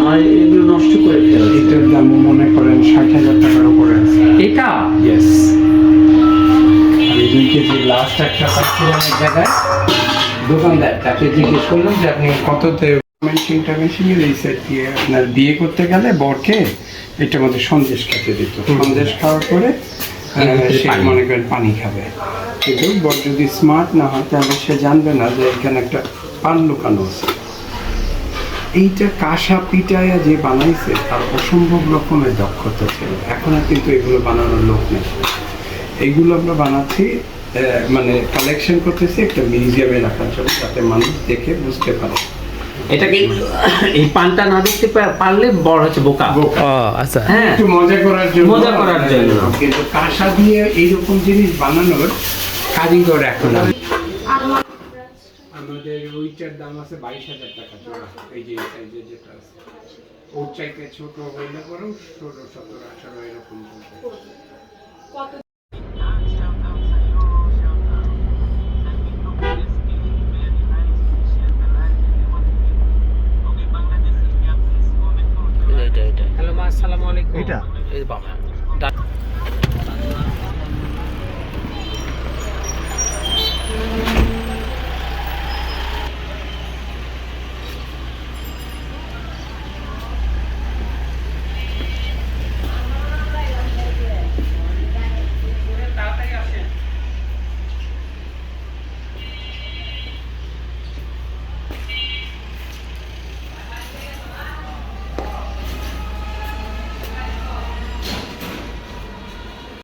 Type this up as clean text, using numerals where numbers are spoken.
আর এগুলো নষ্ট করে ফেলে। এটার দাম মনে করেন 60,000 টাকার উপরে আছে। এটা ইয়েস, আমি 2 কেজি লাস্ট একটা পাচ্ছিলাম এক জায়গায়, দোকানদার তাকে জিজ্ঞেস করলাম যে আপনি কততে মেশিনের এই সেট দিয়ে আপনার বিয়ে করতে গেলে বরকে এটার মধ্যে সন্দেশ খেতে দিত, সন্দেশ খাওয়ার পরে সে মনে করেন পানি খাবে, কিন্তু বর যদি স্মার্ট না হয় তাহলে সে জানবে না যে এখানে একটা পান লুকানো আছে। এইটা কাঁসা পিটায়া যে বানাইছে তার অসম্ভব রকমের দক্ষতা ছিল। এখন আর কিন্তু এগুলো বানানোর লোক নেই। এইগুলো আমরা বানাচ্ছি, মানে কালেকশন করতেছি একটা মিউজিয়ামে রাখার জন্য, যাতে মানুষ দেখে বুঝতে পারে। এটাকে এই পানটা না দেখতে পারলে বড় হচ্ছে বোকা। ও আচ্ছা। হ্যাঁ, একটু মজা করার জন্য, কিন্তু কাঁসা দিয়ে এইরকম জিনিস বানানোর কারিগর এখন আমাদের ওইটার দাম আছে 22,000 টাকা জোড়া। এই যে সাইজের যেটা আছে, ওর চাইতে ছোট হইলে পরেও 16, 17, 18 এরকম বলতে। এটা হ্যালো মা, আসসালামু আলাইকুম। এটা এই বাবা ডান।